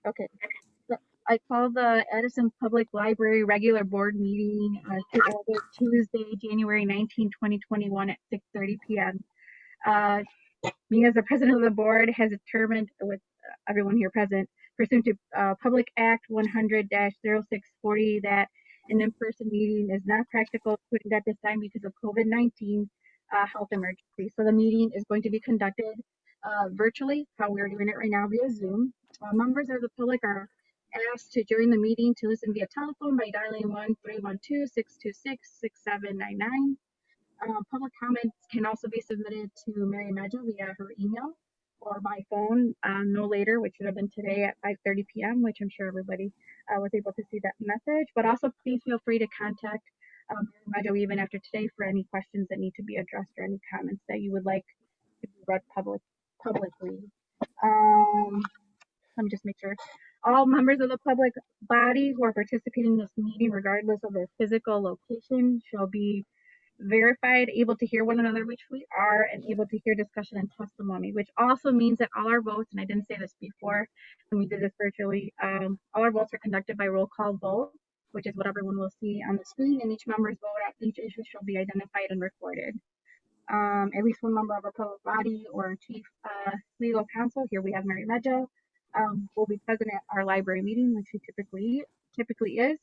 Okay. So I call the Addison Public Library regular board meeting to order Tuesday, January 19, 2021 at 6:30 p.m. Uh, Me as the president of the board has determined with everyone here present, pursuant to Public Act 100-0640, that an in-person meeting is not practical at this time because of COVID-19 health emergency. So the meeting is going to be conducted virtually, how we're doing it right now via Zoom. Members of the public are asked to join the meeting to listen via telephone by dialing 1-312-626-6799. Public comments can also be submitted to Mary Medjo via her email or by phone no later, which should have been today at 5:30 p.m., which I'm sure everybody was able to see that message. But also, please feel free to contact Mary Medjo even after today for any questions that need to be addressed or any comments that you would like to be read publicly. Let me just make sure. All members of the public body who are participating in this meeting, regardless of their physical location, shall be verified, able to hear one another, which we are, and able to hear discussion and testimony, which also means that all our votes, and I didn't say this before when we did this virtually, all our votes are conducted by roll call vote, which is what everyone will see on the screen, and each member's vote on each issue shall be identified and recorded. At least one member of our public body or chief legal counsel, here we have Mary Medjo, will be present at our library meeting, which she typically is.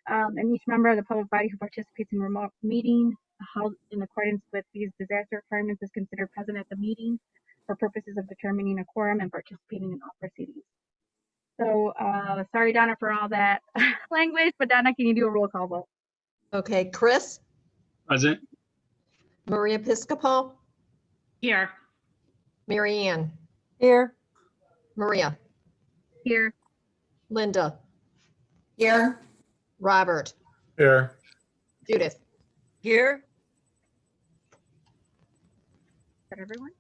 And each member of the public body who participates in remote meeting held in accordance with these disaster requirements is considered present at the meeting for purposes of determining a quorum and participating in all proceedings. So sorry, Donna, for all that language, but Donna, can you do a roll call vote? Okay, Chris? Present. Maria Piscopo? Here. Mary Ann? Here. Maria? Here. Linda? Here. Robert? Here. Judith? Here. Is that everyone?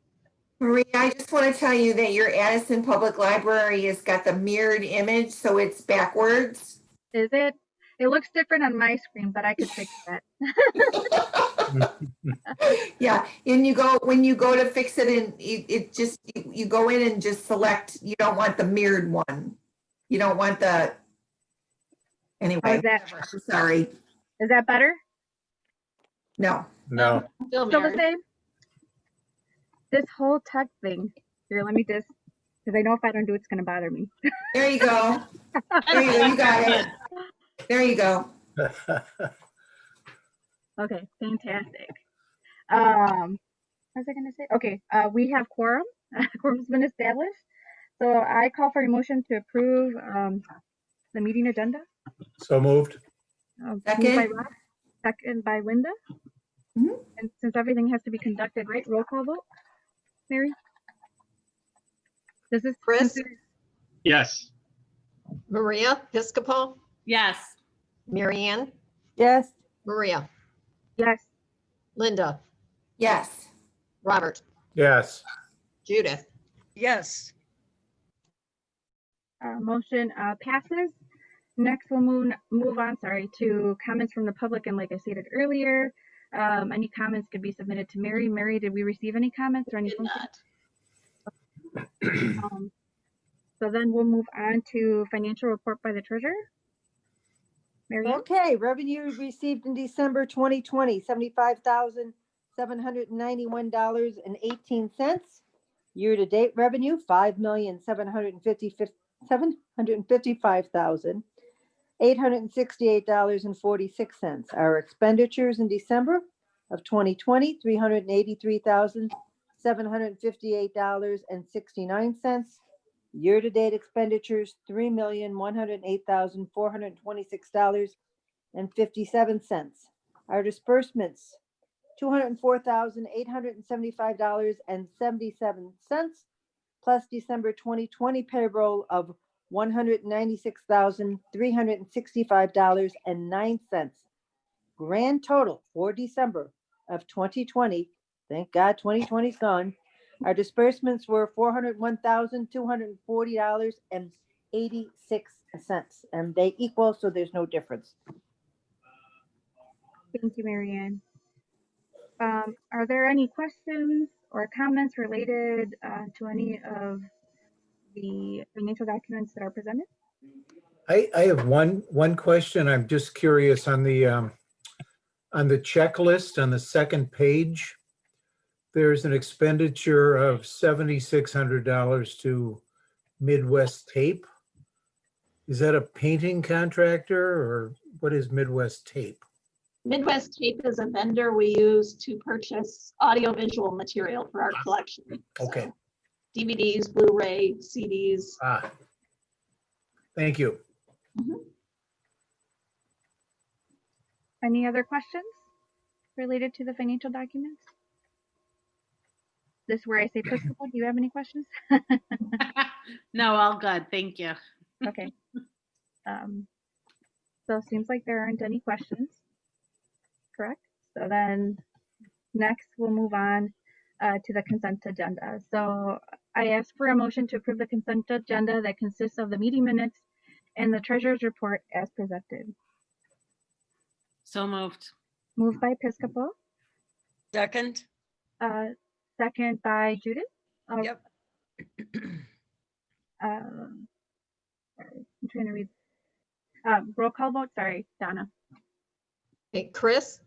Maria, I just want to tell you that your Addison Public Library has got the mirrored image, so it's backwards. Is it? It looks different on my screen, but I could fix that. Yeah, and when you go to fix it, and it just you go in and just select. You don't want the mirrored one. You don't want the. Anyway, I'm sorry. Is that better? No. No. Still Still the Mary. same? This whole tech thing. Here, let me just, because I know if I don't do it, it's going to bother me. There you go. There you go. You got it. There you go. Okay, fantastic. What was I going to say? Okay, we have quorum. Quorum's been established. So I call for a motion to approve the meeting agenda. So moved. Moved by Second. Rob, second by Linda. Mhm. And since everything has to be conducted, right? Roll call vote. Mary? Does this Chris? consider- Yes. Maria Piscopo? Yes. Mary Ann? Yes. Maria? Yes. Linda? Yes. Robert? Yes. Judith? Yes. Motion passes. Next, we'll move on, to comments from the public. And like I stated earlier, any comments could be submitted to Mary. Mary, did we receive any comments or anything? So then we'll move on to financial report by the treasurer. Mary Ann? Okay, revenue received in December 2020, $75,791.18. Year-to-date revenue, $5,755,868.46. Our expenditures in December of 2020, $383,758.69. Year-to-date expenditures, $3,108,426.57. Our disbursements, $204,875.77, plus December 2020 payroll of $196,365.09. Grand total for December of 2020, thank God 2020's gone. Our disbursements were $401,240.86, and they equal, so there's no difference. Thank you, Mary Ann. Are there any questions or comments related to any of the financial documents that are presented. I have one question. I'm just curious on the checklist on the second page. There's an expenditure of $7,600 to Midwest Tape. Is that a painting contractor or what is Midwest Tape? Midwest Tape is a vendor we use to purchase audiovisual material for our collection. Okay. So DVDs, Blu-ray, CDs. Thank you. Any other questions related to the financial documents? This is where I say, Episcopal, do you have any questions? No, all good. Thank you. Okay. So it seems like there aren't any questions. Correct? So then next we'll move on to the consent agenda. So I ask for a motion to approve the consent agenda that consists of the meeting minutes and the treasurer's report as presented. So moved. Moved by Episcopal, Second. second by Judith. Yep. Sorry, I'm trying to read. Roll call vote. Sorry, Donna. Okay, Chris,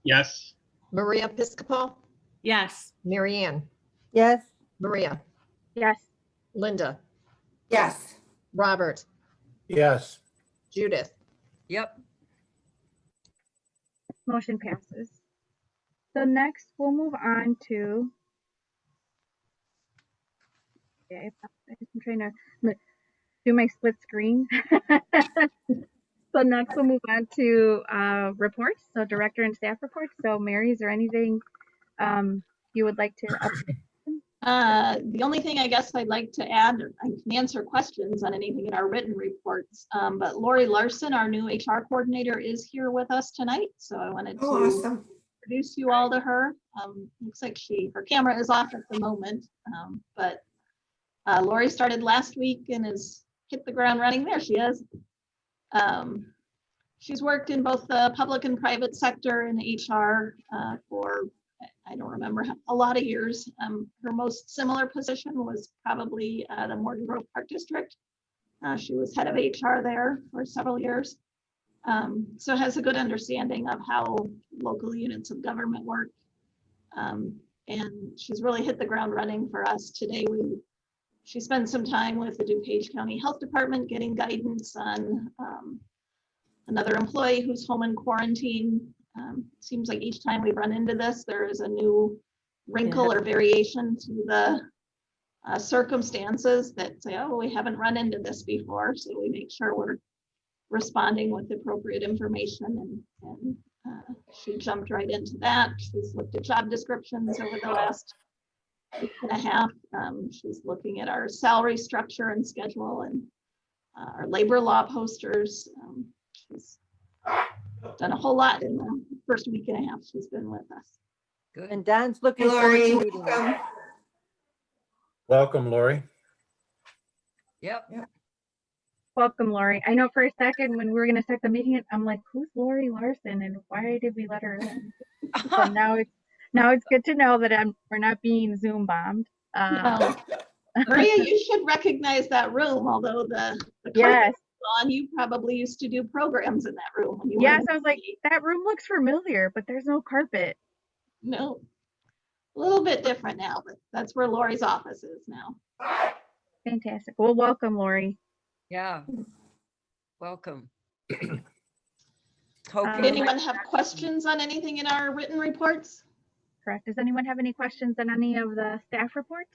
Yes. Maria Episcopal, Yes. Mary Ann, Yes, Maria, Yes. Linda, Yes. Robert, Yes. Judith. Yep. Motion passes. So next we'll move on to. Okay, I'm trying to do my split screen. So next we'll move on to reports. So director and staff reports. So Mary, is there anything you would like to update? The only thing I guess I'd like to add, I can answer questions on anything in our written reports, but Lori Larson, our new HR coordinator, is here with us tonight. So I wanted to Oh, awesome. introduce you all to her. Looks like her camera is off at the moment, but Lori started last week and has hit the ground running. There she is. She's worked in both the public and private sector in HR for, I don't remember, a lot of years. Her most similar position was probably the Morgan Grove Park District. She was head of HR there for several years. So has a good understanding of how local units of government work. And she's really hit the ground running for us. Today, she spent some time with the DuPage County Health Department getting guidance on another employee who's home in quarantine. Seems like each time we run into this, there is a new wrinkle or variation to the circumstances that say, oh, we haven't run into this before. So we make sure we're responding with appropriate information, and she jumped right into that. She's looked at job descriptions over the last week and a half. She's looking at our salary structure and schedule and our labor law posters. She's done a whole lot in the first week and a half she's been with us. Good. and Don's looking Hey, forward Lori, to meeting you. welcome. Welcome, Lori. Yep. Welcome, Lori. I know for a second when we were going to start the meeting, I'm like, who's Lori Larson and why did we let her in? So now it's good to know that we're not being Zoom bombed. No. Maria, you should recognize that room, although the Yes. on, you probably used to do programs in that room. When you Yes, were I was like, that room looks familiar, but there's no carpet. no, a little bit different now, but that's where Lori's office is now. Fantastic. Well, welcome, Lori. Yeah. Welcome. Did Um, anyone have questions on anything in our written reports? Correct. Does anyone have any questions on any of the staff reports?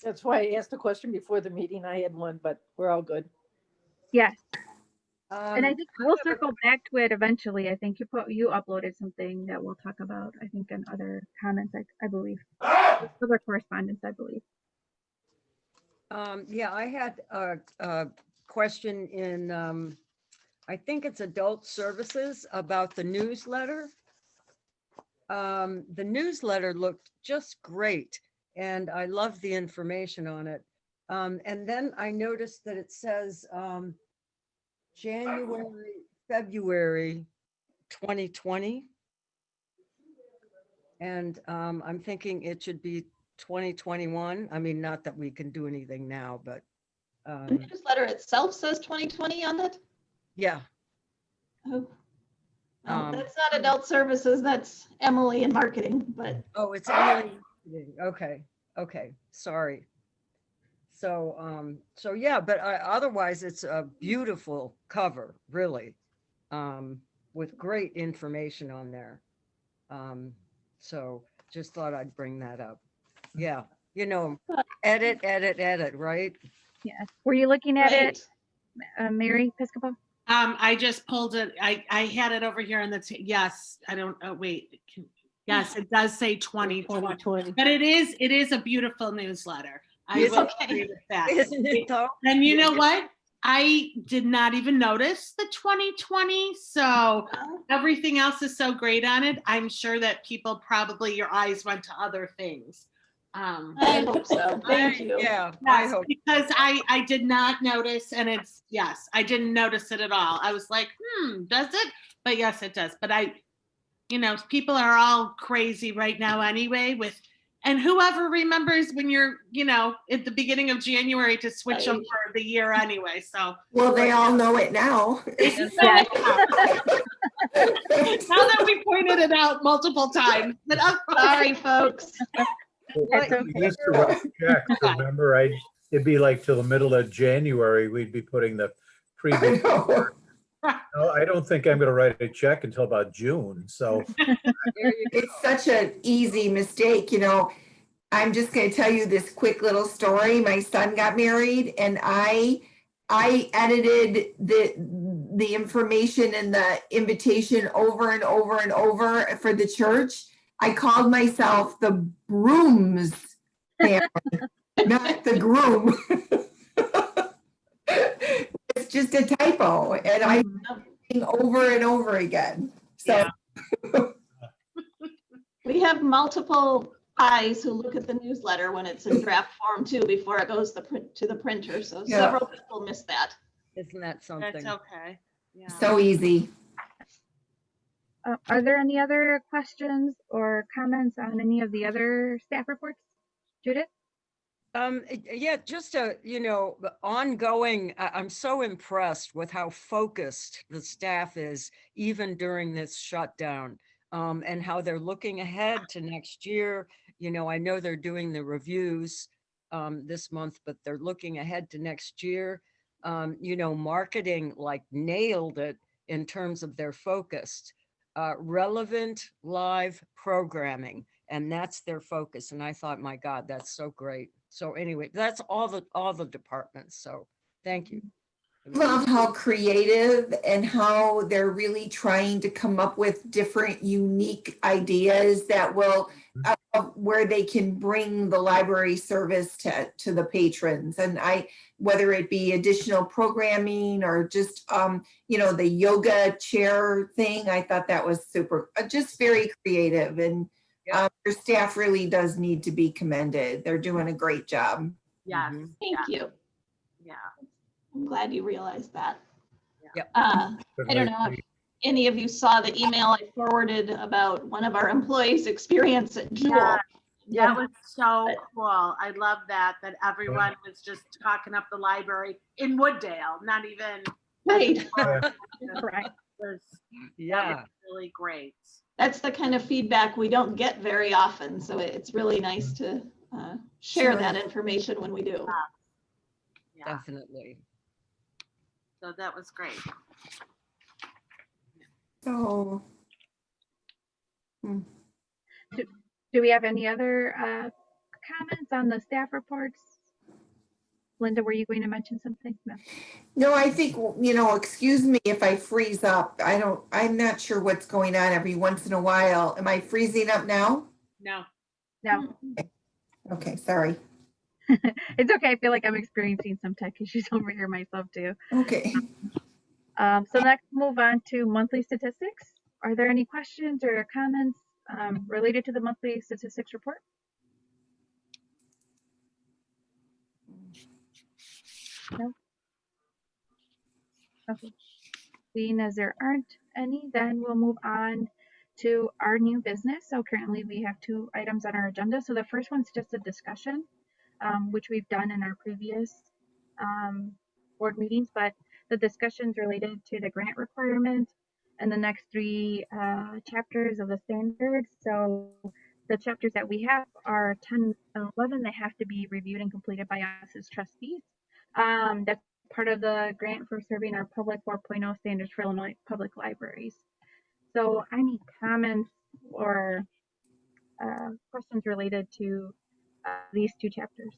That's why I asked a question before the meeting. I had one, but we're all good. Yes. And I think we'll have a- circle back to it eventually. I think you uploaded something that we'll talk about, I think, in other comments, I believe. Other correspondence, I believe. Yeah, I had a question in, I think it's adult services about the newsletter. The newsletter looked just great and I love the information on it. And then I noticed that it says January, February 2020. And I'm thinking it should be 2021. I mean, not that we can do anything now, but The newsletter itself says 2020 on it? yeah. Oh, well, Um, that's not adult services, that's Emily in marketing, but Oh, it's Emily. Okay, okay, sorry. So yeah, but otherwise it's a beautiful cover, really, with great information on there. So just thought I'd bring that up. Yeah, edit, right? Yes. Were you looking at it, right. Mary Piscopo? I just pulled it. I had it over here in the, yes, I don't, oh, wait. Yes, it does say 2020, 2020. but it is a beautiful newsletter. I Is will it? agree with that. Isn't it though? And you know what? I did not even notice the 2020. So everything else is so great on it. I'm sure that people probably, your eyes went to other things. I hope so. Thank you. Yeah, I Yes, hope. because I did not notice, and it's, yes, I didn't notice it at all. I was like, does it? But yes, it does. But people are all crazy right now anyway and whoever remembers when you're, at the begining of January to switch Right. over the year anyway. So Well, they all know it now. yes. Yes. Now that we pointed it out multiple times, but Sorry, folks. That's We okay. used to write checks, remember? It'd be like till the middle of January, we'd be putting the I previous. know. No, I don't think I'm gonna write a check until about June, so. There you go. It's such an easy mistake, I'm just going to tell you this quick little story. My son got married and I edited the information and the invitation over and over and over for the church. I called myself the Brooms family, not the groom. It's just a typo and I over and over again. So yeah. We have multiple eyes who look at the newsletter when it's in draft form too, before it goes to the printer. So Yeah. several people miss that. Isn't that something? That's okay. Yeah. so easy. Are there any other questions or comments on any of the other staff reports? Judith? Yeah, just ongoing, I'm so impressed with how focused the staff is, even during this shutdown, and how they're looking ahead to next year. I know they're doing the reviews this month, but they're looking ahead to next year. Marketing like nailed it in terms of their focused, relevant live programming, and that's their focus. And I thought, my God, that's so great. So anyway, that's all the departments. So thank you. Love how creative and how they're really trying to come up with different unique ideas that will where they can bring the library service to the patrons. And whether it be additional programming or just the yoga chair thing, I thought that was super, just very creative. And your staff really does need to be commended. They're doing a great job. Yes. Mhm. Thank you. Yeah. I'm glad you realized that. Yep. I don't know if any of you saw the email I forwarded about one of our employees' experience at Jewel. Yeah. That was so cool. I love that everyone was just talking up the library in Wooddale, not even. Right. Correct. Yeah. That was really great. That's the kind of feedback we don't get very often. So it's really nice to share that information when we do. Yeah. Definitely. So that was great. So Do we have any other comments on the staff reports? Linda, were you going to mention something? no, I think, excuse me if I freeze up. I'm not sure what's going on every once in a while. Am I freezing up now? No. No, Okay, sorry. it's okay. I feel like I'm experiencing some tech issues over here myself too. Okay. So next, move on to monthly statistics. Are there any questions or comments related to the monthly statistics report? No. Okay. Seeing as there aren't any, then we'll move on to our new business. So currently we have 2 items on our agenda. So the first one's just a discussion, which we've done in our previous board meetings, but the discussion's related to the grant requirement and the next 3 chapters of the standards. So the chapters that we have are 10 and 11. They have to be reviewed and completed by us as trustees. That's part of the grant for serving our public 4.0 standards for Illinois public libraries. So I need comments or questions related to these 2 chapters.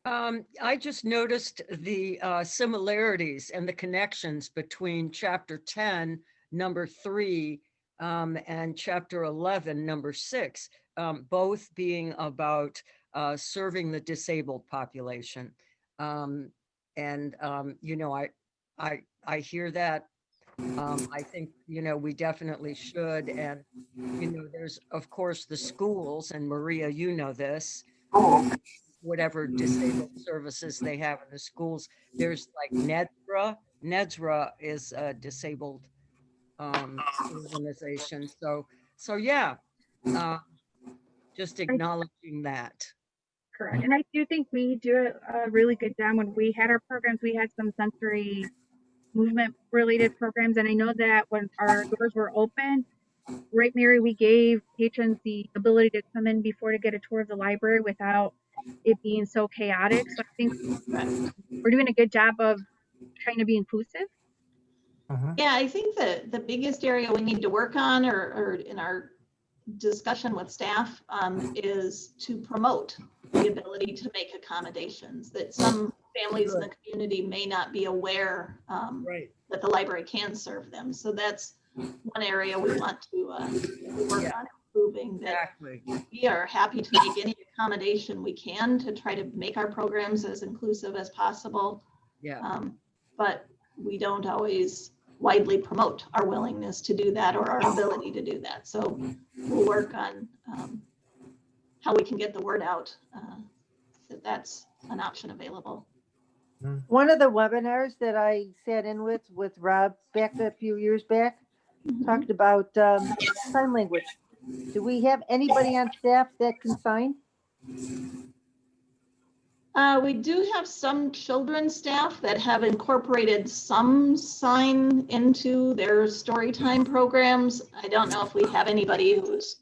I just noticed the similarities and the connections between chapter 10, number 3, and chapter 11, number 6, both being about serving the disabled population. You know, I hear that. I think, you know, we definitely should. And, you know, there's, of course, the schools, and Maria, you know this, whatever disabled services they have in the schools. There's like NEDRA. NEDRA is a disabled organization. So yeah, just acknowledging that. Correct. And I do think we do a really good job. When we had our programs, we had some sensory movement related programs. And I know that when our doors were open, right, Mary, we gave patrons the ability to come in before to get a tour of the library without it being so chaotic. So I think we're doing a good job of trying to be inclusive. Yeah, I think that the biggest area we need to work on or in our discussion with staff is to promote the ability to make accommodations that some families in the community may not be aware Right. that the library can serve them. So that's one area we want to work on improving. That Exactly. we are happy to make any accommodation we can to try to make our programs as inclusive as possible. Yeah. But we don't always widely promote our willingness to do that or our ability to do that. So we'll work on how we can get the word out that that's an option available. One of the webinars that I sat in with Rob back a few years back talked about sign language. Do we have anybody on staff that can sign? We do have some children's staff that have incorporated some sign into their story time programs. I don't know if we have anybody who's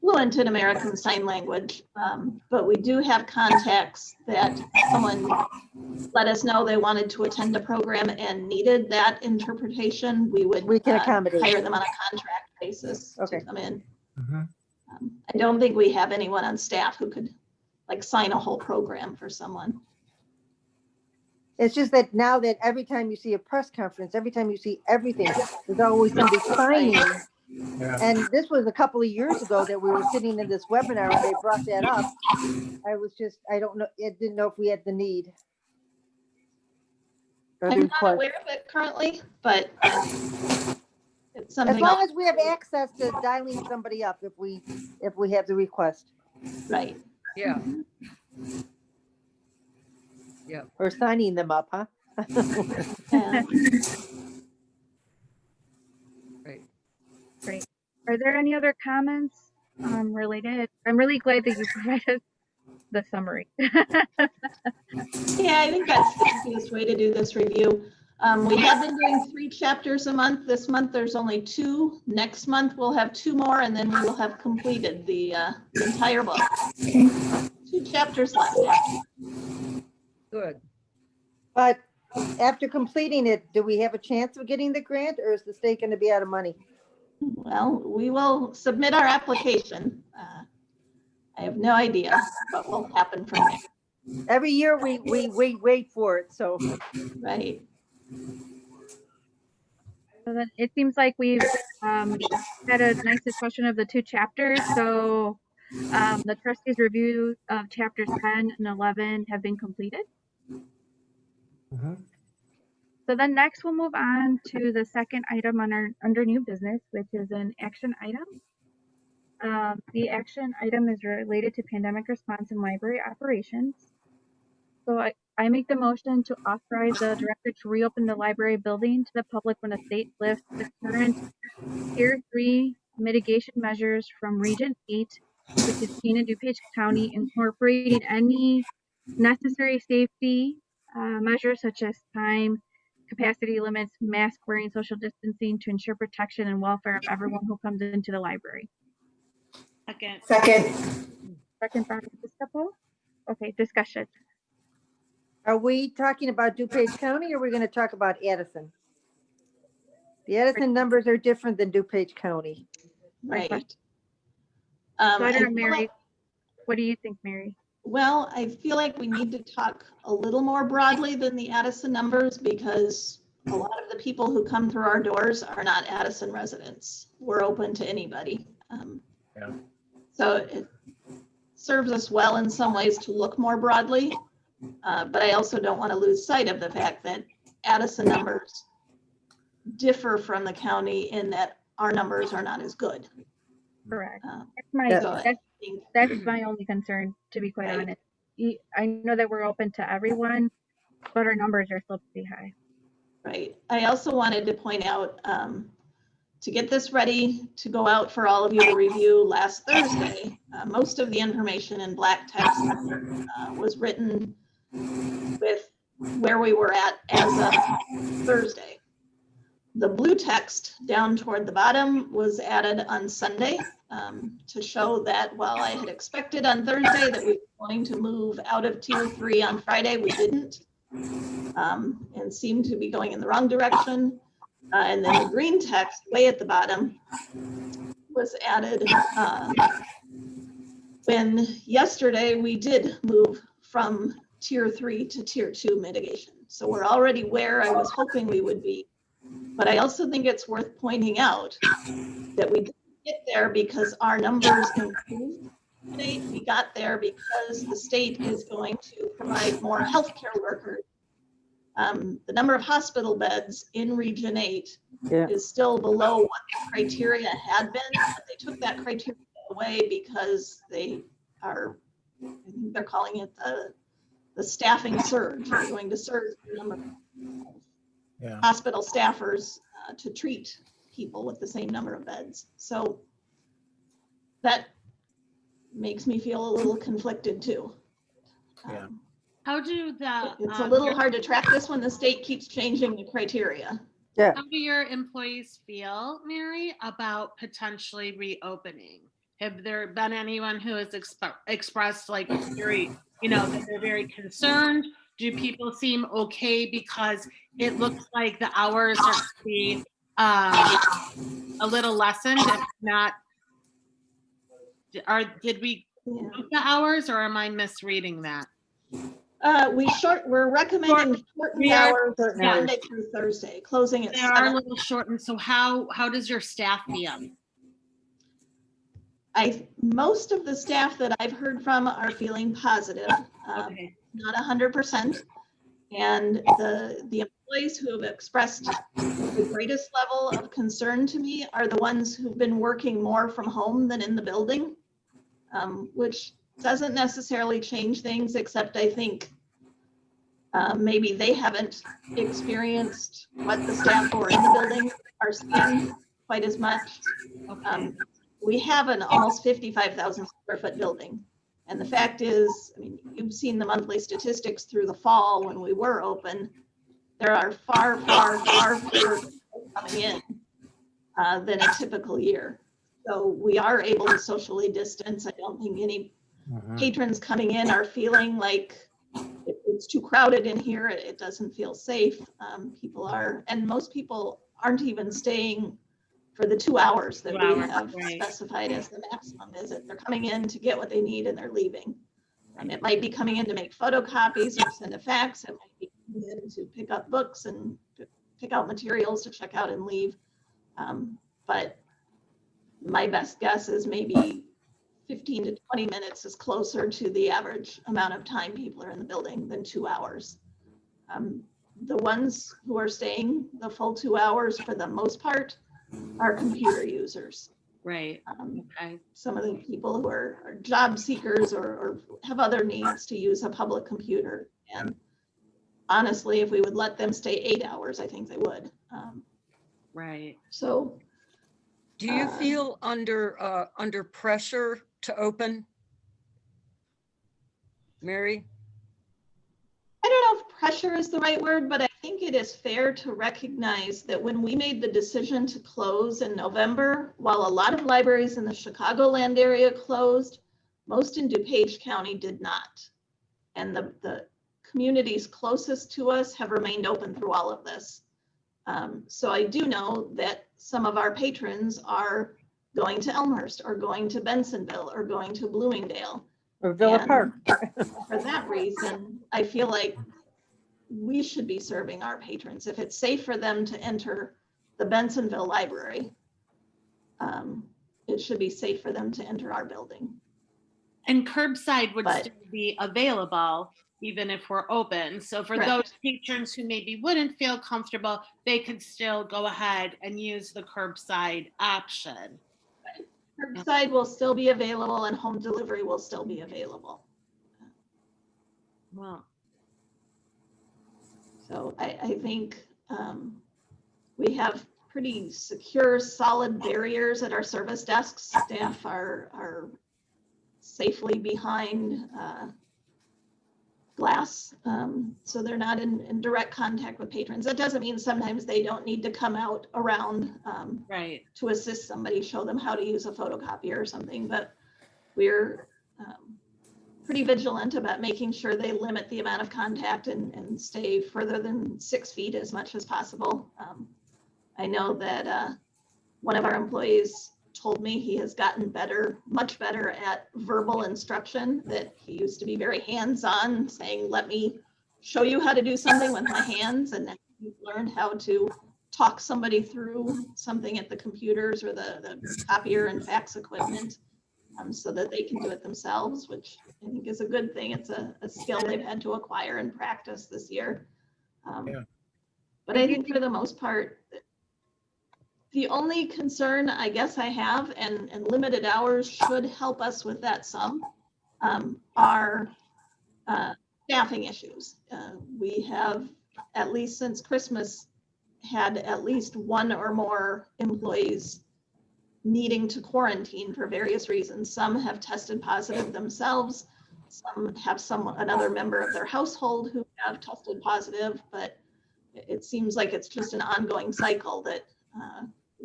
fluent in American Sign Language, but we do have contacts that someone let us know they wanted to attend a program and needed that interpretation. We can accommodate. hire them on a contract basis Okay. to come in. Mm-hmm. I don't think we have anyone on staff who could like sign a whole program for someone. It's just that now that every time you see a press conference, every time you see everything, there's always somebody signing. Yeah. And this was a couple of years ago that we were sitting in this webinar and they brought that up. I don't know, I didn't know if we had the need. I'm not aware of it currently, but it's something. As long as we have access to dialing somebody up if we have the request. Right. Yeah. Yeah. Or signing them up, huh? Yeah. Right. Great. Are there any other comments related? I'm really glad that you provided the summary. Yeah, I think that's the easiest way to do this review. We have been doing 3 chapters a month. This month there's only 2. Next month we'll have 2 more, and then we will have completed the entire book. 2 chapters left. Good. But after completing it, do we have a chance of getting the grant, or is the state going to be out of money? Well, we will submit our application. I have no idea what will happen from there. Every year we wait for it, so. Right. So then it seems like we've had a nice discussion of the 2 chapters. So the trustees' review of chapters 10 and 11 have been completed. Mm-hmm. So then next we'll move on to the second item on under new business, which is an action item. The action item is related to pandemic response and library operations. So I make the motion to authorize the director to reopen the library building to the public when the state lifts the current Tier 3 mitigation measures from Region 8, which is Kane and DuPage County, incorporating any necessary safety measures such as time, capacity limits, mask wearing, social distancing to ensure protection and welfare of everyone who comes into the library. Second. Second by Mrs. Capo. Okay, discussion. Are we talking about DuPage County or are we going to talk about Addison? The Addison numbers are different than DuPage County. Right. Starter I and feel Mary. like- What do you think, Mary? Well, I feel like we need to talk a little more broadly than the Addison numbers because a lot of the people who come through our doors are not Addison residents. We're open to anybody. Yeah. So it serves us well in some ways to look more broadly, but I also don't want to lose sight of the fact that Addison numbers differ from the county in that our numbers are not as good. Correct. Yeah. So I think That's my only concern, to be quite Right. honest. I know that we're open to everyone, but our numbers are still pretty high. Right. I also wanted to point out, to get this ready to go out for all of you to review last Thursday, most of the information in black text was written with where we were at as of Thursday. The blue text down toward the bottom was added on Sunday to show that while I had expected on Thursday that we were going to move out of Tier 3 on Friday, we didn't. And seemed to be going in the wrong direction. And then the green text way at the bottom was added when yesterday we did move from Tier 3 to Tier 2 mitigation. So we're already where I was hoping we would be. But I also think it's worth pointing out that we didn't get there because our numbers improved. We got there because the state is going to provide more healthcare workers. The number of hospital beds in Region 8 is still below what the criteria had been, but they took that criteria away because they are, I think they're calling it the staffing surge. They're going to surge the number of hospital staffers to treat people with the same number of beds. So that makes me feel a little conflicted too. Yeah. How do the It's a little hard to track this when the state keeps changing the criteria. Yeah. how do your employees feel, Mary, about potentially reopening? Have there been anyone who has expressed like very, that they're very concerned? Do people seem okay because it looks like the hours are to be a little lessened, if not? Did we move the hours, or am I misreading that? We're recommending shortened hours Shortened hours. Monday through Thursday, closing at They are a 7. little shortened. So how does your staff feel? Most of the staff that I've heard from are feeling positive, Okay. not 100%. And the employees who have expressed the greatest level of concern to me are the ones who've been working more from home than in the building, which doesn't necessarily change things, except I think maybe they haven't experienced what the staff who are in the building are seeing quite as much. Okay. We have an almost 55,000 square foot building. And the fact is, I mean, you've seen the monthly statistics through the fall when we were open. There are far, far, far fewer people coming in than a typical year. So we are able to socially distance. I don't think any patrons coming in are feeling like it's too crowded in here. It doesn't feel safe. People are, and most people aren't even staying for the 2 hours that we have specified as the maximum visit. They're coming in to get what they need and they're leaving. It might be coming in to make photocopies or send a fax. It might be coming in to pick up books and pick out materials to check out and leave. But my best guess is maybe 15 to 20 minutes is closer to the average amount of time people are in the building than 2 hours. The ones who are staying the full 2 hours for the most part are computer users. Right. Okay. Some of the people who are job seekers or have other needs to use a public computer. And honestly, if we would let them stay 8 hours, I think they would. Right. So Do you feel under pressure to open? Mary? I don't know if pressure is the right word, but I think it is fair to recognize that when we made the decision to close in November, while a lot of libraries in the Chicagoland area closed, most in DuPage County did not. And the communities closest to us have remained open through all of this. So I do know that some of our patrons are going to Elmhurst or going to Bensonville or going to Bloomingdale. Or Villa And Park. for that reason, I feel like we should be serving our patrons. If it's safe for them to enter the Bensonville Library, it should be safe for them to enter our building. And curbside would But- still be available even if we're open. So for Correct. those patrons who maybe wouldn't feel comfortable, they could still go ahead and use the curbside option. Curbside will still be available and home delivery will still be available. Well, So I think we have pretty secure, solid barriers at our service desks. Staff are safely behind glass, so they're not in direct contact with patrons. That doesn't mean sometimes they don't need to come out around right. to assist somebody, show them how to use a photocopier or something, but we're pretty vigilant about making sure they limit the amount of contact and stay further than 6 feet as much as possible. I know that one of our employees told me he has gotten better, much better at verbal instruction, that he used to be very hands-on, saying, let me show you how to do something with my hands. And then he's learned how to talk somebody through something at the computers or the copier and fax equipment so that they can do it themselves, which I think is a good thing. It's a skill they've had to acquire and practice this year. Yeah. But I think for the most part, the only concern I guess I have, and limited hours should help us with that some, are staffing issues. We have, at least since Christmas, had at least one or more employees needing to quarantine for various reasons. Some have tested positive themselves. Some have another member of their household who have tested positive, but it seems like it's just an ongoing cycle that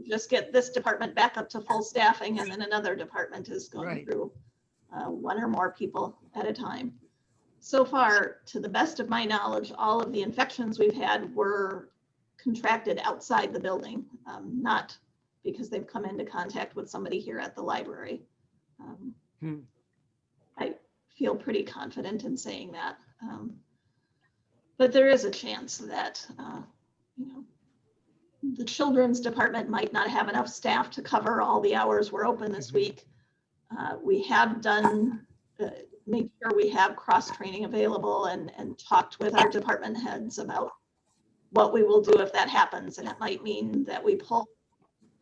just get this department back up to full staffing and then another department is going Right. through one or more people at a time. So far, to the best of my knowledge, all of the infections we've had were contracted outside the building, not because they've come into contact with somebody here at the library. I feel pretty confident in saying that. But there is a chance that, the children's department might not have enough staff to cover all the hours we're open this week. We have done, make sure we have cross-training available and talked with our department heads about what we will do if that happens. And it might mean that we pull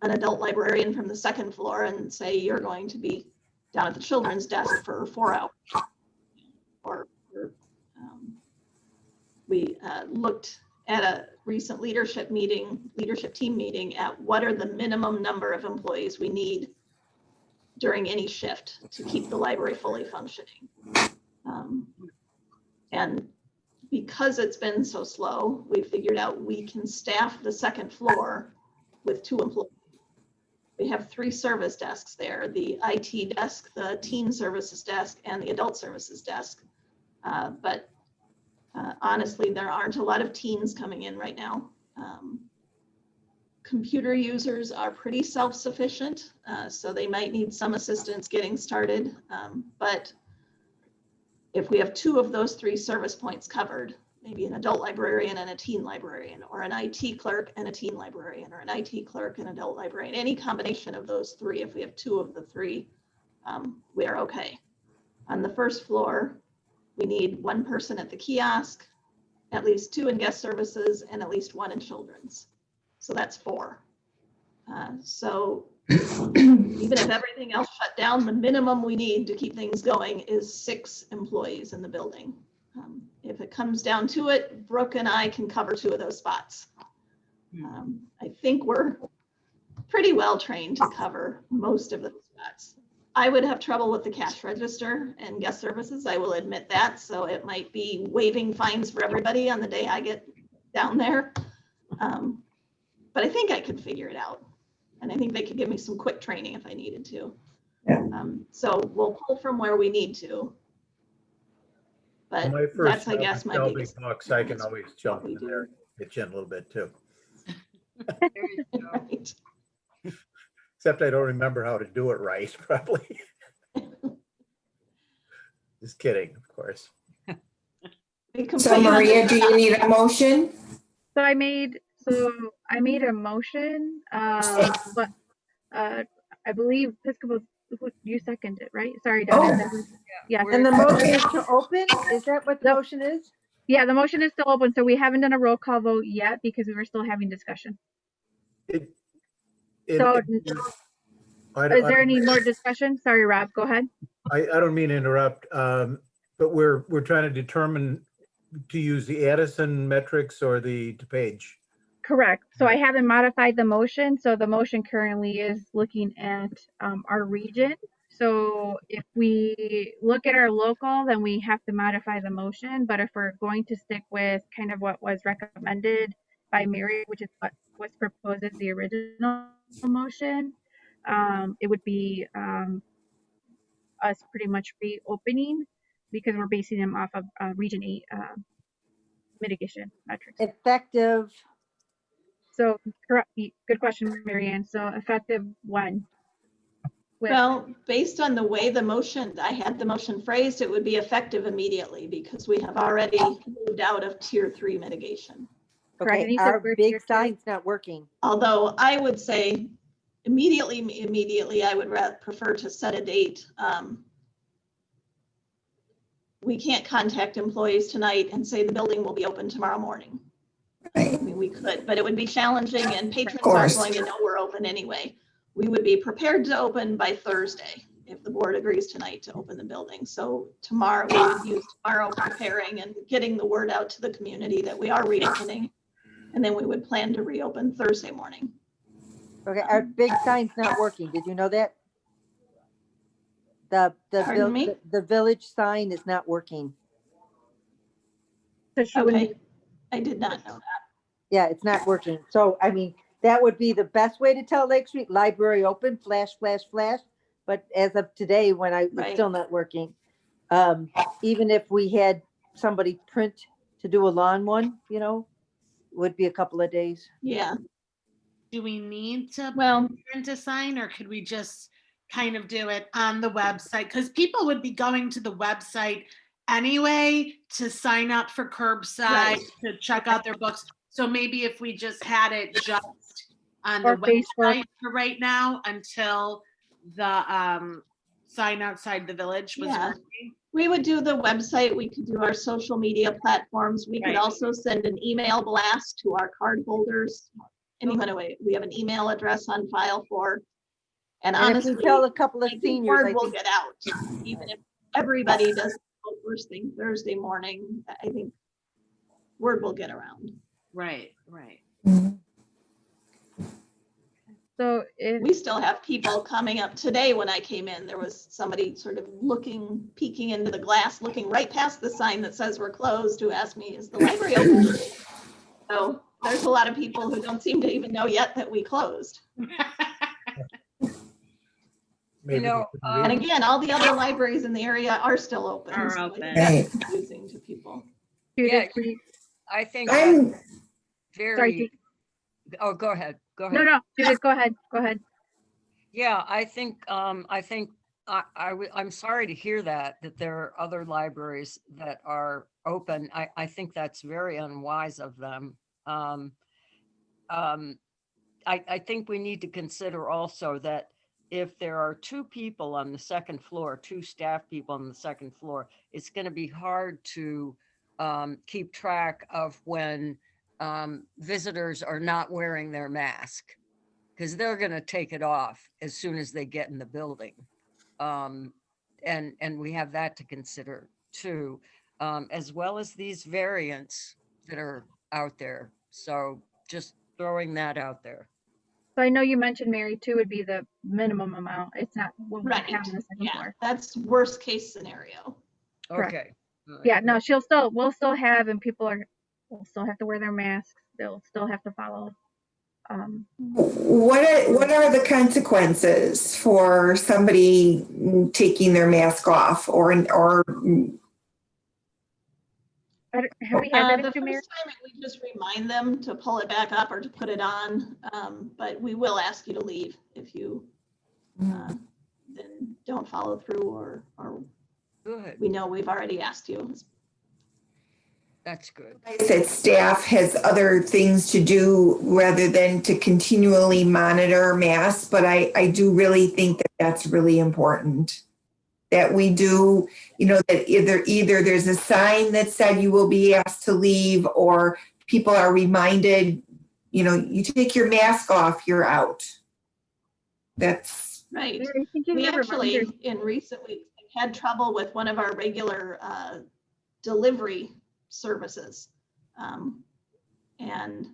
an adult librarian from the second floor and say, you're going to be down at the children's desk for 4 hours. Or we looked at a recent leadership team meeting at what are the minimum number of employees we need during any shift to keep the library fully functioning. And because it's been so slow, we figured out we can staff the second floor with 2 employees. We have 3 service desks there, the IT desk, the teen services desk, and the adult services desk. But honestly, there aren't a lot of teens coming in right now. Computer users are pretty self-sufficient, so they might need some assistance getting started. But if we have 2 of those 3 service points covered, maybe an adult librarian and a teen librarian, or an IT clerk and a teen librarian, or an IT clerk and adult librarian, any combination of those 3, if we have 2 of the 3, we are okay. On the first floor, we need 1 person at the kiosk, at least 2 in guest services, and at least 1 in children's. So that's 4. So Even if everything else shut down, the minimum we need to keep things going is 6 employees in the building. If it comes down to it, Brooke and I can cover 2 of those spots. I think we're pretty well trained to cover most of those spots. I would have trouble with the cash register and guest services, I will admit that. So it might be waiving fines for everybody on the day I get down there. But I think I could figure it out. And I think they could give me some quick training if I needed to. Yeah. So we'll pull from where we need to. But My first that's, I guess, my Shelby biggest. Bucks, I can always jump we in do. there, pitch in a little bit too. There you go. Right. Except I don't remember how to do it right, probably. Just kidding, of course. We can So put you on the Maria, do you spot. need a motion? So I made a motion, but I believe Episcopal, you seconded it, right? Sorry, Donna. Oh. Yes. And the motion is to open? Is that what the Nope. motion is? Yeah, the motion is still open, so we haven't done a roll call vote yet because we were still having discussion. It- So it- I is don't- there any more discussion? Sorry, Rob, go ahead. I don't mean to interrupt, but we're trying to determine to use the Addison metrics or the DePage. Correct. So I haven't modified the motion. So the motion currently is looking at our region. So if we look at our local, then we have to modify the motion. But if we're going to stick with kind of what was recommended by Mary, which is what was proposed as the original motion, it would be us pretty much reopening because we're basing them off of Region 8 mitigation metrics. Effective, So correct, good question, Marianne. So effective when? Well, based on the way I had the motion phrased, it would be effective immediately because we have already moved out of tier 3 mitigation. Correct. And okay, you said our we're tier big two? sign's not working. Although I would say immediately, I would prefer to set a date. We can't contact employees tonight and say the building will be open tomorrow morning. I mean, we could, but it would be challenging and patrons aren't course. going to know we're open anyway. We would be prepared to open by Thursday if the board agrees tonight to open the building. So tomorrow, we would use tomorrow preparing and getting the word out to the community that we are reopening. And then we would plan to reopen Thursday morning. Okay, our big sign's not working. Did you know that? Pardon me? The village sign is not working. So she wouldn't Okay, I did not know that. Yeah, it's not working. So, I mean, that would be the best way to tell Lake Street, library open, flash, flash, flash. But as of today, it's Right. still not working. Even if we had somebody print to do a lawn one, would be a couple of days. Yeah, Do we need to well, print a sign or could we just kind of do it on the website? Because people would be going to the website anyway to sign up for curbside, Right. to check out their books. So maybe if we just had it just on Or the Facebook. website for right now until the sign outside the village was Yeah. working. we would do the website. We could do our social media platforms. We could Right. also send an email blast to our card holders. Anyone, we have an email address on file for. And And if honestly, we tell a couple I of think seniors, word I will think, get out. Even if everybody does first thing Thursday morning, I think word will get around. Right, right. So if We still have people coming up today. When I came in, there was somebody sort of peeking into the glass, looking right past the sign that says we're closed, who asked me, is the library open? So there's a lot of people who don't seem to even know yet that we closed. Maybe know, we could And read- again, all the other libraries in the area are still open. Are so I open. think that's Right. confusing to people. Judith, Yeah. please. I think I'm, that's Sorry, very, oh, go ahead, go ahead. no, Judith, go ahead. Yeah, I'm sorry to hear that there are other libraries that are open. I think that's very unwise of them. I think we need to consider also that if there are 2 people on the second floor, 2 staff people on the second floor, it's going to be hard to keep track of when visitors are not wearing their mask. because they're going to take it off as soon as they get in the building. And we have that to consider too, as well as these variants that are out there. So just throwing that out there. So I know you mentioned Mary too would be the minimum amount. It's not what we Right, have on the second yeah, floor. that's worst case scenario. Correct. Okay. All right, Yeah, no, great. we'll still have, and will still have to wear their masks. They'll still have to follow. What are the consequences for somebody taking their mask off or Have we had that The issue, Mary? first time, we just remind them to pull it back up or to put it on, but we will ask you to leave if you then don't follow through or Good. we know we've already asked you. That's good. that staff has other things to do rather than to continually monitor masks, but I do really think that that's really important. That we do, that either there's a sign that said you will be asked to leave, or people are reminded, you take your mask off, you're out. That's Right. Mary, I think you We have actually, reminders. in recent weeks, had trouble with one of our regular delivery services. And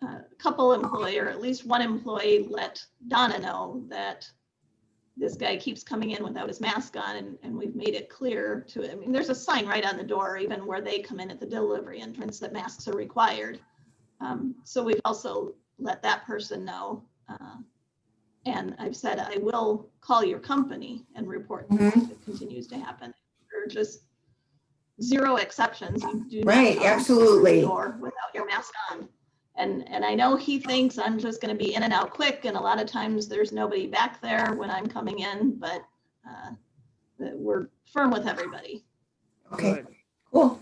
a couple employee, or at least one employee, let Donna know that this guy keeps coming in without his mask on, and we've made it clear to him. I mean, there's a sign right on the door, even where they come in at the delivery entrance, that masks are required. So we've also let that person know. And I've said, I will call your company and report this if it continues to happen. There are just zero exceptions. You do not right, come absolutely. through the door without your mask on. And I know he thinks I'm just going to be in and out quick, and a lot of times there's nobody back there when I'm coming in, but we're firm with everybody. Okay, Good. cool.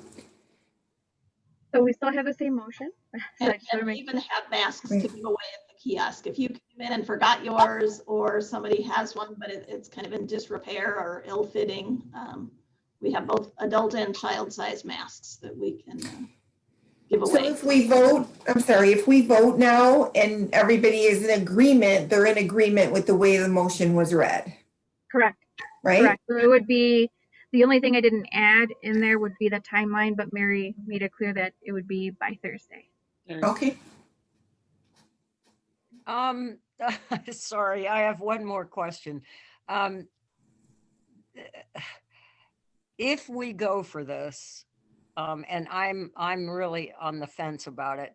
So we still have the same motion. So I And, just wanna and we make- even have masks Right. to give away at the kiosk. If you came in and forgot yours, or somebody has one, but it's kind of in disrepair or ill-fitting, we have both adult and child-sized masks that we can give So away. if we vote now and everybody is in agreement, they're in agreement with the way the motion was read, Correct. right? Correct. So it would be, the only thing I didn't add in there would be the timeline, but Mary made it clear that it would be by Thursday. Okay. Sorry, I have one more question. If we go for this, and I'm really on the fence about it.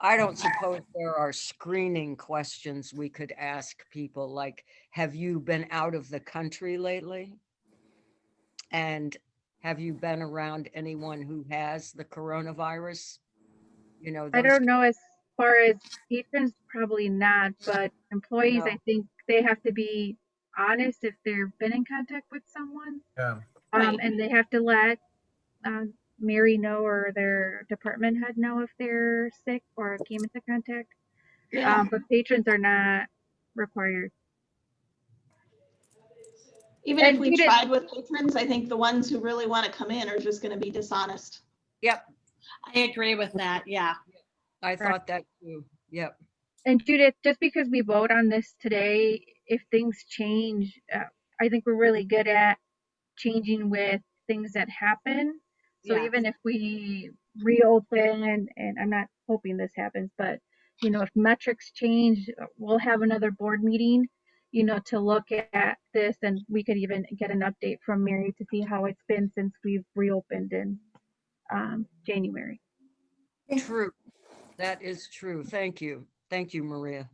I don't suppose there are screening questions we could ask people, like, have you been out of the country lately? And have you been around anyone who has the coronavirus? I those don't know, as far as patrons, probably not, but employees, No. I think they have to be honest if they've been in contact with someone. Yeah. Right. And they have to let Mary know, or their department head know, if they're sick or came into contact. Yeah. But patrons are not required. Even And if we Judith- tried with patrons, I think the ones who really want to come in are just going to be dishonest. Yep, I agree with that. Yeah. I Correct. thought that too. Yep. And Judith, just because we vote on this today, if things change, I think we're really good at changing with things that happen. So Yeah. even if we reopen, and I'm not hoping this happens, but if metrics change, we'll have another board meeting, to look at this, and we could even get an update from Mary to see how it's been since we've reopened in January. True. That is true. Thank you. Thank you, Maria.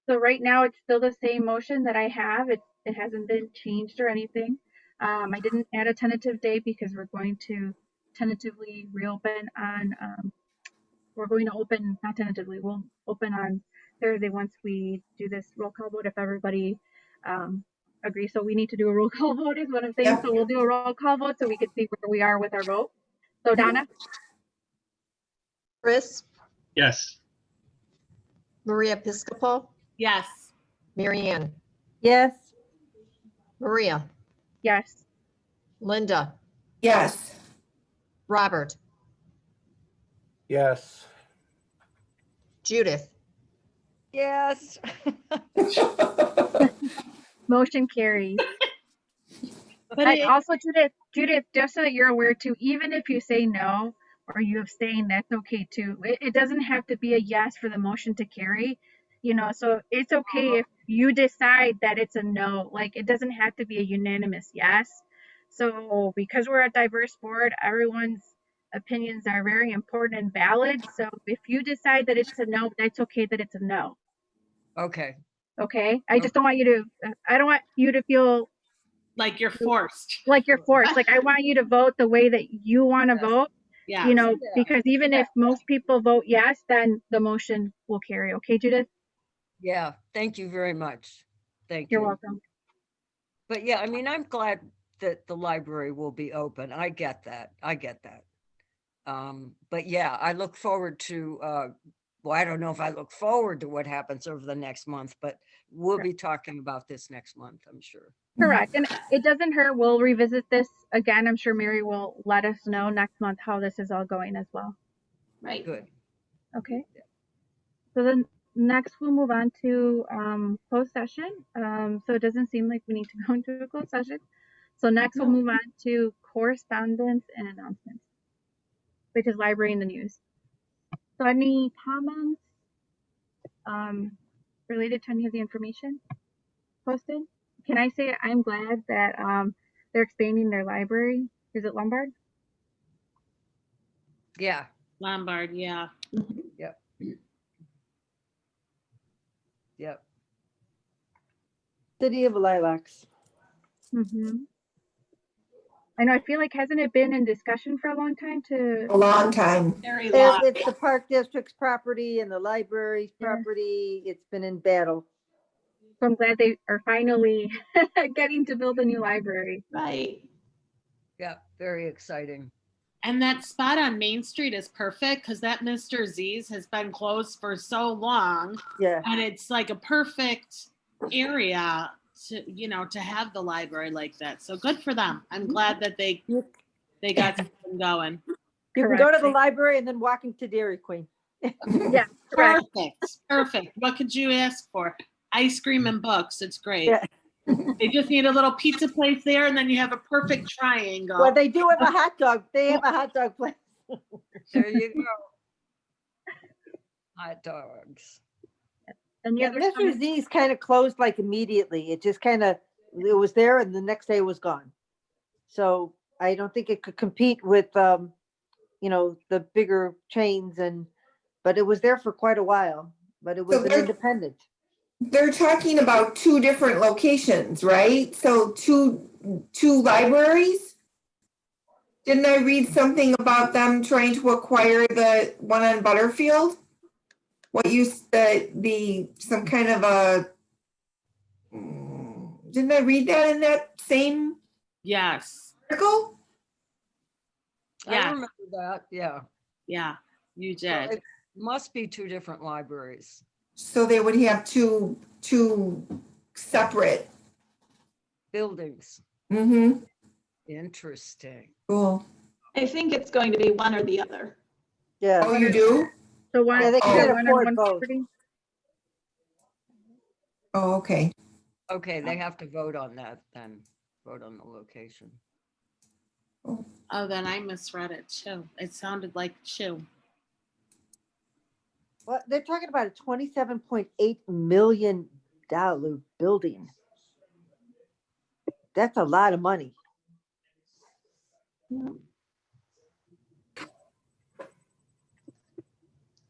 So right now it's still the same motion that I have. It hasn't been changed or anything. I didn't add a tentative date because we're going to tentatively reopen on, we're going to open, not tentatively, we'll open on Thursday once we do this roll call vote, if everybody agrees. So we need to do a roll call vote is what I'm saying. Yeah. So we'll do a roll call vote so we can see where we are with our vote. So Donna, Chris, Yes. Maria Piscopo, Yes. Mary Ann, Yes, Maria, yes. Linda, Yes. Robert, Yes. Judith, Yes. Motion carries. But And it, also, Judith, just so that you're aware too, even if you say no or you abstain, that's okay too. It doesn't have to be a yes for the motion to carry, so it's okay if you decide that it's a no. Like, it doesn't have to be a unanimous yes. So because we're a diverse board, everyone's opinions are very important and valid. So if you decide that it's a no, that's okay that it's a no. Okay. Okay? I just don't want you to, I don't want you to feel like you're forced. like you're forced. Like, I want you to vote the way that you want to Yes. vote, Yeah. because even if most people vote yes, then the motion will carry. Okay, Judith? Yeah. Thank you very much. Thank You're you. welcome. But yeah, I mean, I'm glad that the library will be open. I get that. But yeah, I look forward to, well, I don't know if I look forward to what happens over the next month, but we'll be talking about this next month, I'm sure. Correct. And it doesn't hurt. We'll revisit this again. I'm sure Mary will let us know next month how this is all going as well. Right. Good. Okay. So then next we'll move on to closed session. So it doesn't seem like we need to go into a closed session. So next we'll No. move on to correspondence and announcements, which is library and the news. So any comments related to any of the information posted? Can I say I'm glad that they're expanding their library? Is it Lombard? Yeah. Lombard, yeah. Yep. Yep. City of Lilacs. Mm-hmm. I know. I feel like, hasn't it been in discussion for a long time to? A long time. Very long. It's the Park District's property and the library's Yeah. property. It's been in battle. So I'm glad they are finally getting to build a new library. Right. Yeah. Very exciting. And that spot on Main Street is perfect because that Mr. Z's has been closed for so long. Yeah. And it's like a perfect area to have the library like that. So good for them. I'm glad that they got something going. You can go to Correct. the library and then walk into Dairy Queen. Yeah, correct. Perfect. What could you ask for? Ice cream and books. It's great. Yeah. They just need a little pizza place there, and then you have a perfect triangle. Well, they do have a hot dog. They have a hot dog place. There you go. Hot dogs. And the Yeah, other Mr. Z's kind of closed like immediately. It just kind of, it was there and the next day it was gone. So I don't think it could compete with, the bigger chains but it was there for quite a while, but it was So an they're- independent. They're talking about two different locations, right? So two libraries? Didn't I read something about them trying to acquire the one on Butterfield? Some kind of a, didn't I read that in that same Yes. article? I Yes. remember that. Yeah. Yeah, you So did. it must be two different libraries. So they would have two separate. Buildings. Mm-hmm. Interesting. Cool. I think it's going to be one or the other. Yeah. Oh, you do? So one, Yeah, they can't one on afford one both. property. Oh, okay. Okay, they have to vote on that then. Vote on the location. Oh, then I misread it too. It sounded like chew. Well, they're talking about a $27.8 million building. That's a lot of money. Yeah.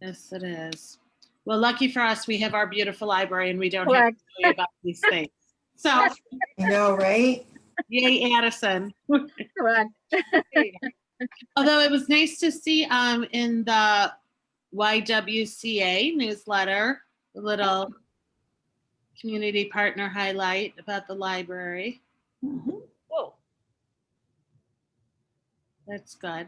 Yes, it is. Well, lucky for us, we have our beautiful library and we don't have to Correct. worry about these things. So, I know, right? yay, Addison. Correct. Although it was nice to see in the YWCA newsletter, a little community partner highlight about the library. Mhm. Whoa. That's good.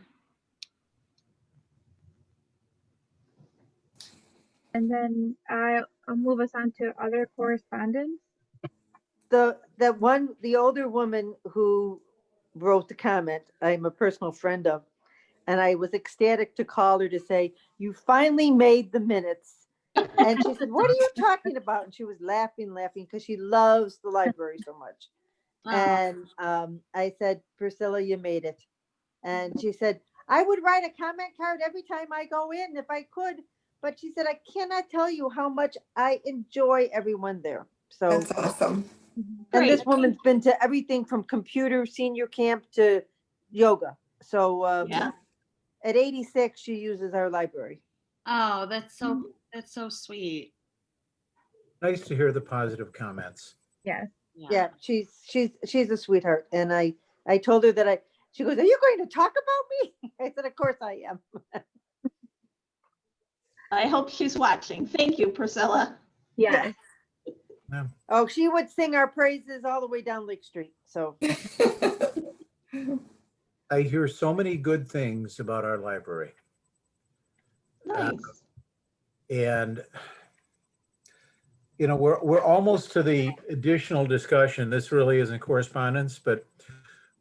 And then I'll move us on to other correspondence. The older woman who wrote the comment, I'm a personal friend of, And I was ecstatic to call her to say, you finally made the minutes. And she said, what are you talking about? And she was laughing because she loves the library so much. And I said, Priscilla, you made it. And she said, I would write a comment card every time I go in if I could. But she said, I cannot tell you how much I enjoy everyone there. So That's awesome. and this Great. woman's been to everything from computer senior camp to yoga. So Yeah, at 86, she uses our library. Oh, that's so sweet. Nice to hear the positive comments. Yes. Yeah, she's a sweetheart. And I told her that she goes, are you going to talk about me? I said, of course I am. I hope she's watching. Thank you, Priscilla. Yes. Oh, she would sing our praises all the way down Lake Street. So I hear so many good things about our library. Nice. And, you know, we're almost to the additional discussion. This really isn't correspondence, but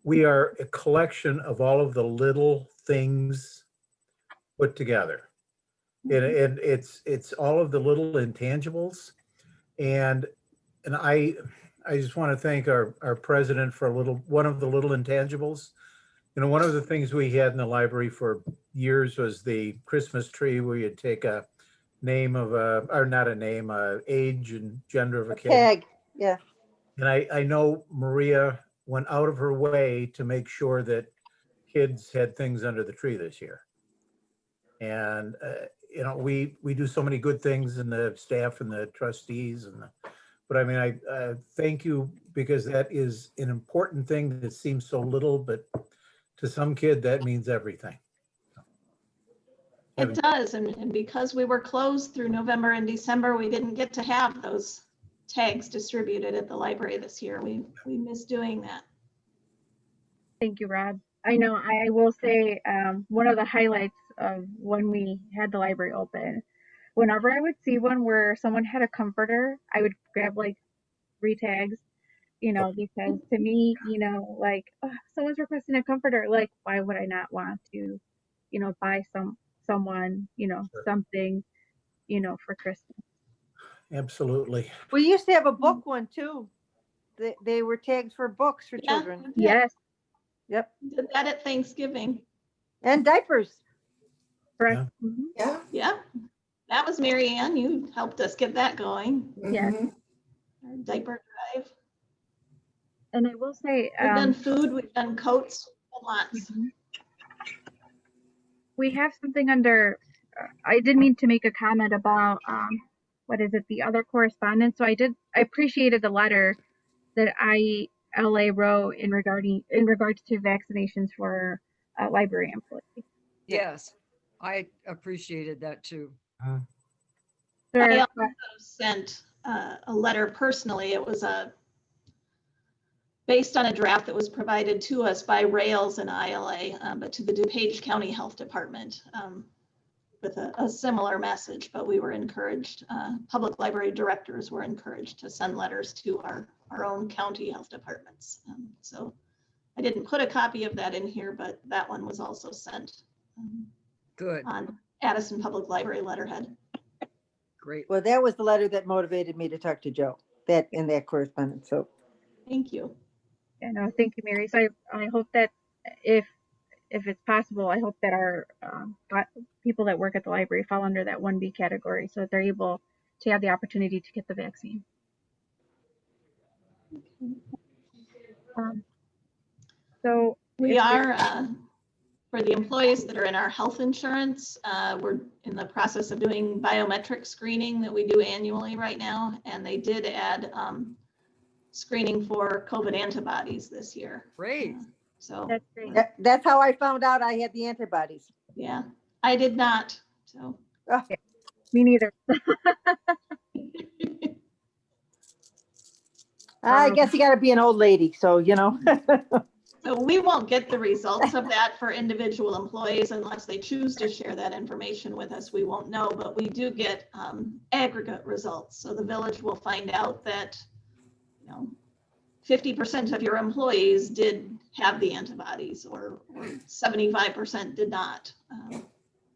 we are a collection of all of the little things put together. And it's all of the little intangibles. And I just want to thank our president for one of the little intangibles. You know, one of the things we had in the library for years was the Christmas tree where you'd take a name of or not a name, age and gender of a kid. tag. Yeah. And I know Maria went out of her way to make sure that kids had things under the tree this year. And, you know, we do so many good things in the staff and the trustees but I mean, I thank you because that is an important thing that seems so little, but to some kid, that means everything. It does. And because we were closed through November and December, we didn't get to have those tags distributed at the library this year. We miss doing that. Thank you, Rob. I know I will say one of the highlights of when we had the library open, whenever I would see one where someone had a comforter, I would grab like 3 tags, you know, because to me, you know, like, oh, someone's requesting a comforter. Like, why would I not want to, you know, buy someone, you know, something, you know, for Christmas? Absolutely. We used to have a book one too. They were tags for books for Yeah, children. we did. Yes, Yep. Did that at Thanksgiving. And diapers. correct. Mhm. Yeah. Yeah, that was Mary Ann. You helped us get that going. Yes. Mhm. Our diaper drive. And I will say, We've done food, we've done coats, lots. mhm. We have something under, I did mean to make a comment about, what is it, the other correspondence. So I appreciated the letter that ILA wrote in regards to vaccinations for library employees. Yes, I appreciated that too. I Sure. also sent a letter personally. It was based on a draft that was provided to us by Rails and ILA, but to the DuPage County Health Department with a similar message. But we were encouraged, public library directors were encouraged to send letters to our own county health departments. So I didn't put a copy of that in here, but that one was also sent Good, on Addison Public Library letterhead. great. Well, that was the letter that motivated me to talk to Joe, that in that correspondence. So Thank you. Yeah, no, thank you, Mary. So I hope that if it's possible, I hope that our people that work at the library fall under that 1B category so that they're able to have the opportunity to get the vaccine. So We are, for the employees that are in our health insurance, we're in the process of doing biometric screening that we do annually right now. And they did add screening for COVID antibodies this year. Great. So that's great. that's how I found out I had the antibodies. yeah, I did not. So Me neither. I guess you got to be an old lady. So, you know. So we won't get the results of that for individual employees unless they choose to share that information with us. We won't know, but we do get aggregate results. So the village will find out that, 50% of your employees did have the antibodies, or 75% did not.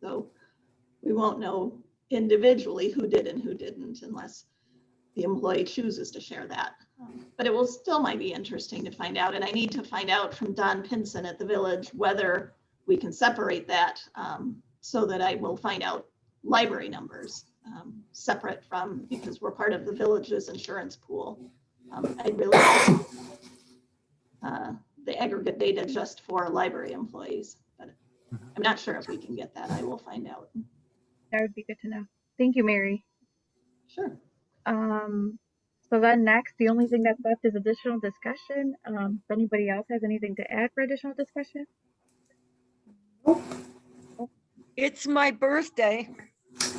So we won't know individually who did and who didn't unless the employee chooses to share that. But it will still might be interesting to find out. And I need to find out from Don Pinson at the village whether we can separate that, so that I will find out library numbers separate from, because we're part of the village's insurance pool. I really the aggregate data just for library employees, but I'm not sure if we can get that. I will find out. That would be good to know. Thank you, Mary. Sure. So then next, the only thing that's left is additional discussion. If anybody else has anything to add for additional discussion? It's my birthday.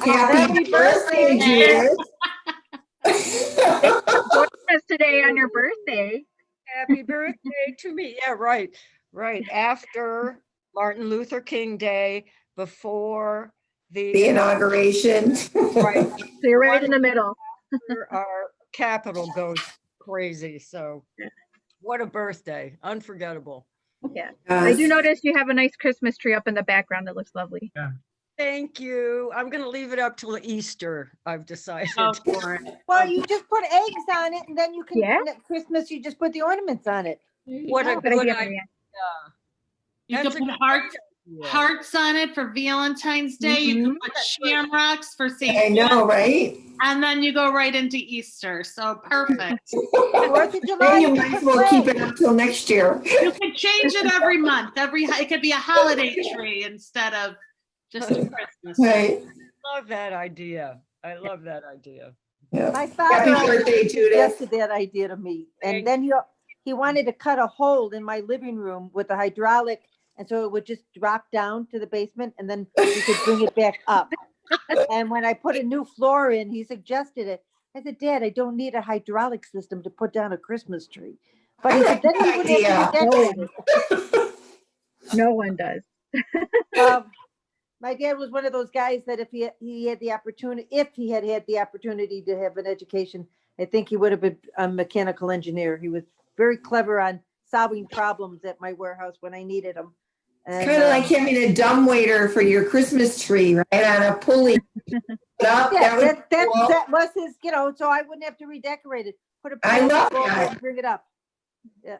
Happy birthday, Judith. Joining us today on your birthday. Happy birthday to me. Yeah, right. After Martin Luther King Day, before The inauguration. right, So you're right in the middle. after our capital goes crazy. So what a birthday. Unforgettable. Yeah. I do notice you have a nice Christmas tree up in the background that looks lovely. Thank you. I'm going to leave it up till Easter, I've decided. Oh, for it. Well, you just put eggs on it and then you can, Yeah. at Christmas, you just put the ornaments on it. What a Good good idea, idea. Marianne. You That's could a put good hearts, idea. hearts on it for Valentine's Day. You could put shamrocks for St. I know, right? And then you go right into Easter. So perfect. 4th of July. Then you you might put as well keep flags. it up till next year. You can change it every month. It could be a holiday tree instead of just a Christmas tree. Right. Love that idea. I love that idea. Yeah. My Happy father birthday, Judith. suggested that idea to me. And then he wanted to cut a hole in my living room with a hydraulic. And so it would just drop down to the basement and then we could bring it back up. And when I put a new floor in, he suggested it. I said, Dad, I don't need a hydraulic system to put down a Christmas tree. But he said, then you would have to decorate it. No one does. My dad was one of those guys that if he had the opportunity, if he had the opportunity to have an education, I think he would have been a mechanical engineer. He was very clever on solving problems at my warehouse when I needed them. It's kind of like having a dumbwaiter for your Christmas tree, right? On a pulley. Yeah, that was his, so I wouldn't have to redecorate it. Put a I love plastic over it that. and bring it up. Yeah.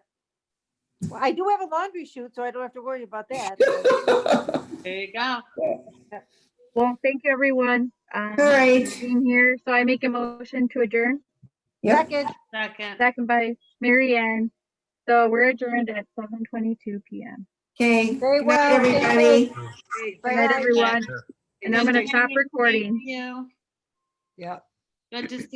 Well, I do have a laundry chute, so I don't have to worry about that. There you go. Well, thank you, everyone. All right. For being here. So I make a motion to adjourn. Yep. Second. Second by Marianne. So we're adjourned at 7:22 p.m. Okay. Very Good night, well. everybody. Good night, everyone. And I'm going to stop recording. Thank you. Yeah. Good to see